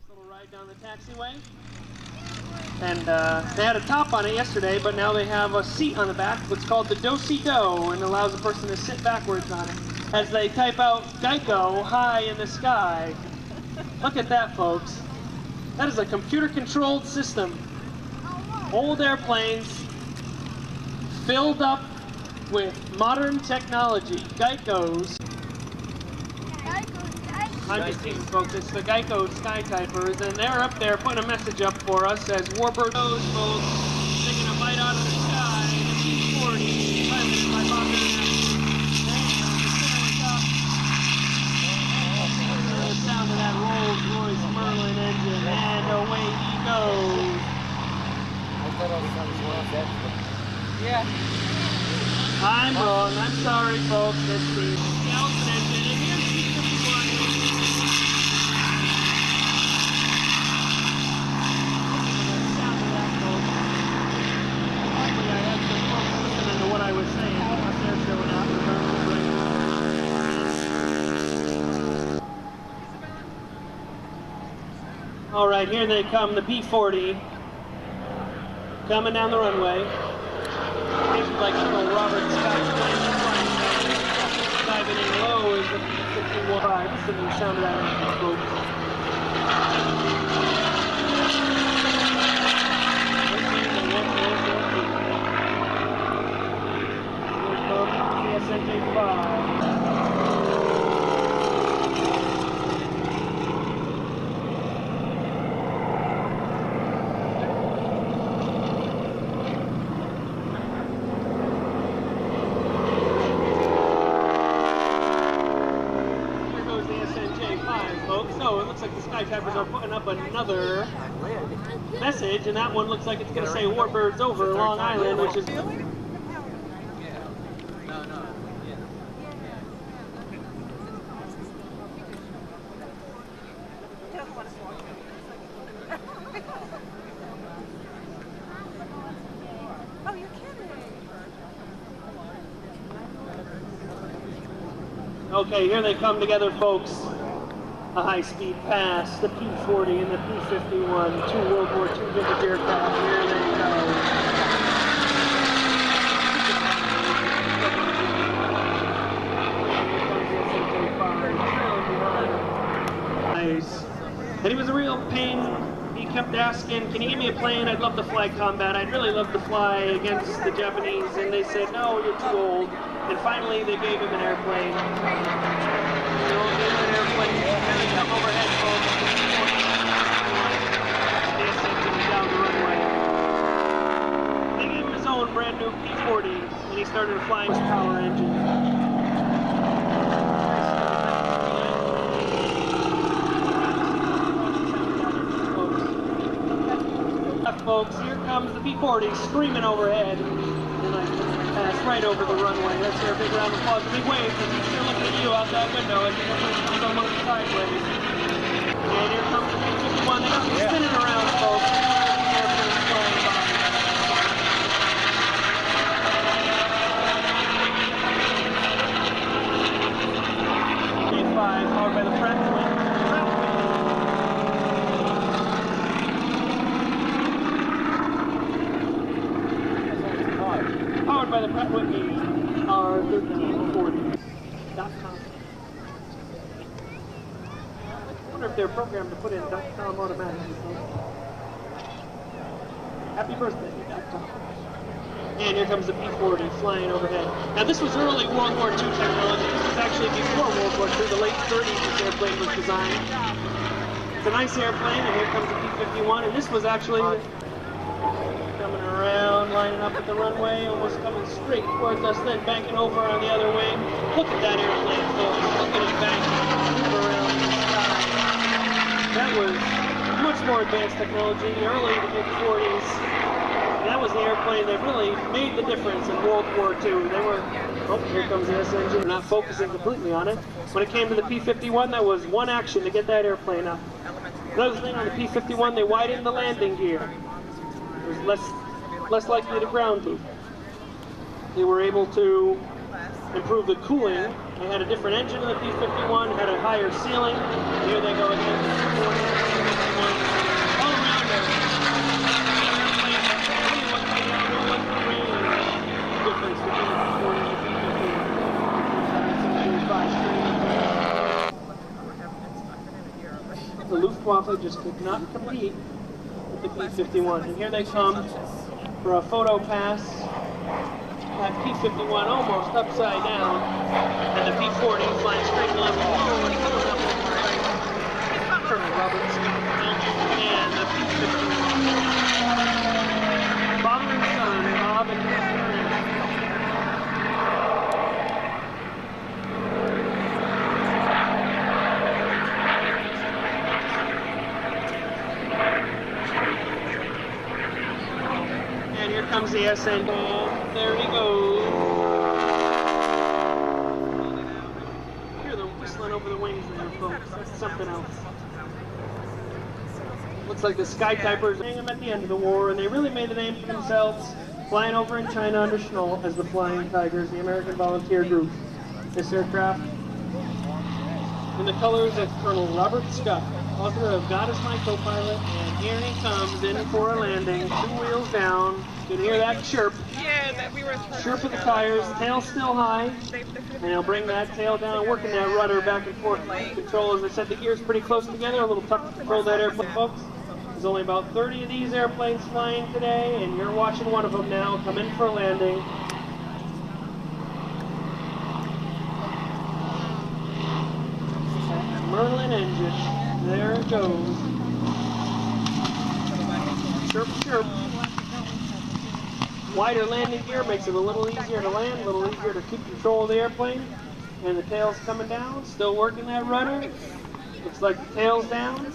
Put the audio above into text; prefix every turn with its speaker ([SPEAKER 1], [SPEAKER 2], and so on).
[SPEAKER 1] Little ride down the taxiway. And they had a top on it yesterday, but now they have a seat on the back, what's called the do-si-do, and allows a person to sit backwards on it as they type out Geico high in the sky. Look at that, folks. That is a computer-controlled system. Old airplanes filled up with modern technology. Geico's. I'm just teasing, folks. It's the Geico Sky Typers, and they're up there putting a message up for us as Warbirds, folks, taking a bite out of the sky. The P-40, piloted by Bob the sound of that Rolls-Royce Merlin engine, and away he goes. Yeah. I'm wrong. I'm sorry, folks. It's the Skeleton engine, and here's P-51. All right, here they come, the P-40, coming down the runway. Here's like Colonel Robert Scott's plane diving in low as the P-51. Listen to the sound of that engine, folks. Here comes the SNJ-5. So it looks like the Sky Typers are putting up another message, and that one looks like it's going to say Warbirds over Long Island, which is...
[SPEAKER 2] Oh, you're kidding.
[SPEAKER 1] Okay, here they come together, folks. A high-speed pass, the P-40 and the P-51, two World War II vintage aircraft. Here they go. Nice. And he was a real pain. He kept asking, can you give me a plane? I'd love to fly combat. I'd really love to fly against the Japanese. And they said, no, you're too old. And finally, they gave him an airplane. Come overhead, folks. Down the runway. They gave him his own brand new P-40, and he started flying his power engine. Folks, here comes the P-40 screaming overhead. And I pass right over the runway. Let's hear a big round of applause, a big wave, because he's still looking at you out that window as he comes almost sideways. And here comes the P-51. They got me spinning around, folks. Airplanes flying by. P-5, powered by the Pratt Whitney. Powered by the Pratt Whitney R1340.com. I wonder if they're programmed to put in .com automatically. Happy birthday, .com. And here comes the P-40 flying overhead. Now this was early World War II technology. This was actually before World War II. The late 30s this airplane was designed. It's a nice airplane, and here comes the P-51. And this was actually coming around, lining up at the runway, almost coming straight towards us, then banking over on the other wing. Look at that airplane, folks. Look at it banking around the sky. That was much more advanced technology, early to mid-40s. That was the airplane that really made the difference in World War II. They were, oh, here comes the SNG. We're not focusing completely on it. When it came to the P-51, that was one action to get that airplane up. Another thing on the P-51, they widened the landing gear. It was less likely to ground loop. They were able to improve the cooling. They had a different engine in the P-51, had a higher ceiling. Here they go again. the Luftwaffe just could not compete with the P-51. And here they come for a photo pass. That P-51 almost upside down, and the P-40 flying straight level. Colonel Roberts and the P-51. Father and son, Bob and here comes the SN band. There he goes. Hear the whistling over the wings there, folks. That's something else. Looks like the Sky Typers hang them at the end of the war, and they really made the name for themselves, flying over in China under Schnoll as the Flying Tigers, the American volunteer group. This aircraft, in the colors of Colonel Robert Scott, author of God is My Co-Pilot, and here he comes in for a landing, 2 wheels down. You can hear that chirp.
[SPEAKER 2] Yeah, that we were
[SPEAKER 1] Chirp of the tires, tail still high, and he'll bring that tail down, working that rudder back and forth. Control, as I said, the gears pretty close together, a little tough to control that airplane, folks. There's only about 30 of these airplanes flying today, and you're watching one of them now come in for a landing. Merlin engine, there it goes. Chirp, chirp. Wider landing gear makes it a little easier to land, a little easier to keep control of the airplane. And the tail's coming down, still working that rudder. Looks like the tail's down.